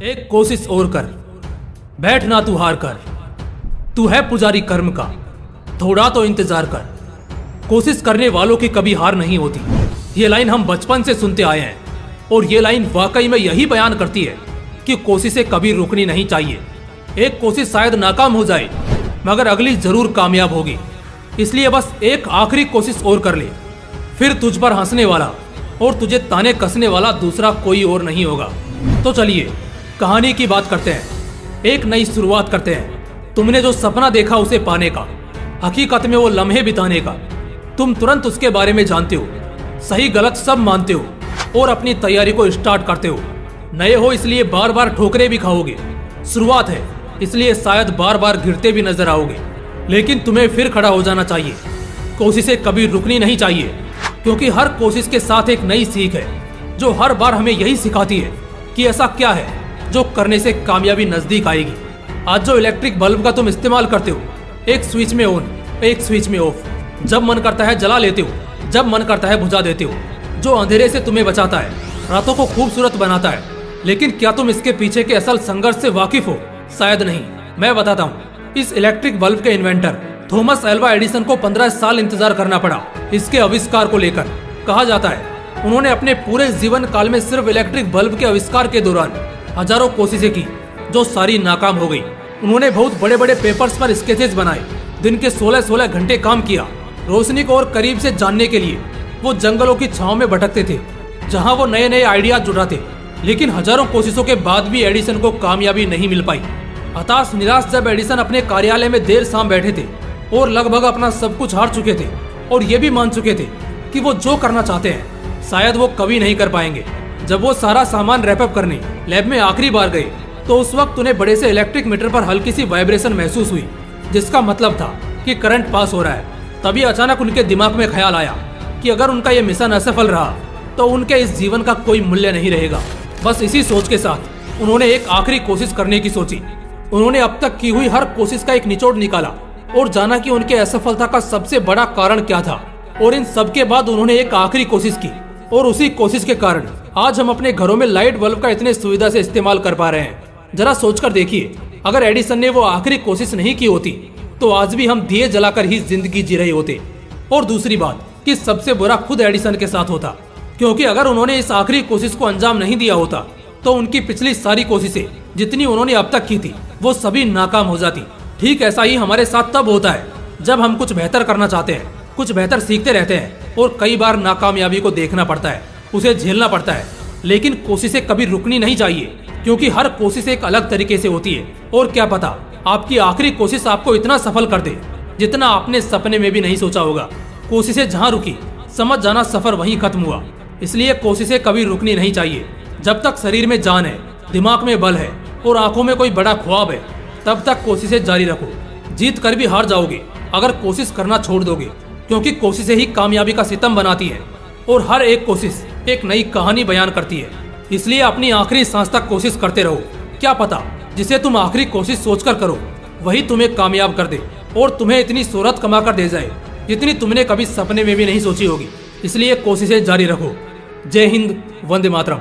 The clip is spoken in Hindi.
एक कोशिश और कर, बैठ ना तू हार कर। तू है पुजारी कर्म का, थोड़ा तो इंतजार कर। कोशिश करने वालों की कभी हार नहीं होती। ये लाइन हम बचपन से सुनते आए हैं और ये लाइन वाकई में यही बयान करती है कि कोशिशें कभी रुकनी नहीं चाहिए। एक कोशिश शायद नाकाम हो जाए मगर अगली जरूर कामयाब होगी। इसलिए बस एक आखिरी कोशिश और कर ले, फिर तुझ पर हंसने वाला और तुझे ताने कसने वाला दूसरा कोई और नहीं होगा। तो चलिए कहानी की बात करते हैं, एक नई शुरुआत करते हैं। तुमने जो सपना देखा उसे पाने का, हकीकत में वो लम्हे बिताने का, तुम तुरंत उसके बारे में जानते हो, सही गलत सब मानते हो और अपनी तैयारी को स्टार्ट करते हो। नए हो इसलिए बार बार ठोकरे भी खाओगे, शुरुआत है इसलिए शायद बार बार गिरते भी नजर आओगे, लेकिन तुम्हें फिर खड़ा हो जाना चाहिए। कोशिशें कभी रुकनी नहीं चाहिए, क्योंकि हर कोशिश के साथ एक नई सीख है जो हर बार हमें यही सिखाती है कि ऐसा क्या है जो करने से कामयाबी नजदीक आएगी। आज जो इलेक्ट्रिक बल्ब का तुम इस्तेमाल करते हो, एक स्विच में ऑन एक स्विच में ऑफ, जब मन करता है जला लेते हो, जब मन करता है बुझा देते हो, जो अंधेरे से तुम्हें बचाता है, रातों को खूबसूरत बनाता है। लेकिन क्या तुम इसके पीछे के असल संघर्ष से वाकिफ हो? शायद नहीं। मैं बताता हूँ। इस इलेक्ट्रिक बल्ब के इन्वेंटर थॉमस अल्वा एडिसन को 15 साल इंतजार करना पड़ा इसके आविष्कार को लेकर। कहा जाता है उन्होंने अपने पूरे जीवन काल में सिर्फ इलेक्ट्रिक बल्ब के आविष्कार के दौरान हजारों कोशिशें की जो सारी नाकाम हो गई। उन्होंने बहुत बड़े बड़े पेपर्स पर स्केचेस बनाए, दिन के 16-16 घंटे काम किया। रोशनी को और करीब से जानने के लिए वो जंगलों की छांव में भटकते थे जहां वो नए नए आइडियाज जुटाते। लेकिन हजारों कोशिशों के बाद भी एडिसन को कामयाबी नहीं मिल पाई। हताश निराश जब एडिसन अपने कार्यालय में देर शाम बैठे थे और लगभग अपना सब कुछ हार चुके थे और ये भी मान चुके थे कि वो जो करना चाहते हैं शायद वो कभी नहीं कर पाएंगे, जब वो सारा सामान रैपअप करने लैब में आखिरी बार गए तो उस वक्त उन्हें बड़े से इलेक्ट्रिक मीटर पर हल्की सी वाइब्रेशन महसूस हुई, जिसका मतलब था कि करंट पास हो रहा है। तभी अचानक उनके दिमाग में ख्याल आया कि अगर उनका ये मिशन असफल रहा तो उनके इस जीवन का कोई मूल्य नहीं रहेगा। बस इसी सोच के साथ उन्होंने एक आखिरी कोशिश करने की सोची। उन्होंने अब तक की हुई हर कोशिश का एक निचोड़ निकाला और जाना कि उनके असफलता का सबसे बड़ा कारण क्या था। और इन सब के बाद उन्होंने एक आखिरी कोशिश की और उसी कोशिश के कारण आज हम अपने घरों में लाइट बल्ब का इतने सुविधा से इस्तेमाल कर पा रहे हैं। जरा सोचकर देखिए, अगर एडिसन ने वो आखिरी कोशिश नहीं की होती तो आज भी हम दिए जलाकर ही जिंदगी जी रहे होते। और दूसरी बात कि सबसे बुरा खुद एडिसन के साथ होता, क्योंकि अगर उन्होंने इस आखिरी कोशिश को अंजाम नहीं दिया होता तो उनकी पिछली सारी कोशिशें जितनी उन्होंने अब तक की थी वो सभी नाकाम हो जाती। ठीक ऐसा ही हमारे साथ तब होता है जब हम कुछ बेहतर करना चाहते हैं, कुछ बेहतर सीखते रहते हैं और कई बार नाकामयाबी को देखना पड़ता है, उसे झेलना पड़ता है। लेकिन कोशिशें कभी रुकनी नहीं चाहिए, क्योंकि हर कोशिश एक अलग तरीके से होती है। और क्या पता आपकी आखिरी कोशिश आपको इतना सफल कर दे जितना आपने सपने में भी नहीं सोचा होगा। कोशिशें जहाँ रुकी समझ जाना सफर वहीं खत्म हुआ। इसलिए कोशिशें कभी रुकनी नहीं चाहिए। जब तक शरीर में जान है, दिमाग में बल है और आंखों में कोई बड़ा ख्वाब है, तब तक कोशिशें जारी रखो। जीत कर भी हार जाओगे अगर कोशिश करना छोड़ दोगे, क्योंकि कोशिशें ही कामयाबी का सितम बनाती है और हर एक कोशिश एक नई कहानी बयान करती है। इसलिए अपनी आखिरी सांस तक कोशिश करते रहो। क्या पता जिसे तुम आखिरी कोशिश सोचकर करो वही तुम्हें कामयाब कर दे और तुम्हें इतनी शोहरत कमा कर दे जाए जितनी तुमने कभी सपने में भी नहीं सोची होगी। इसलिए कोशिशें जारी रखो। जय हिंद, वंदे मातरम।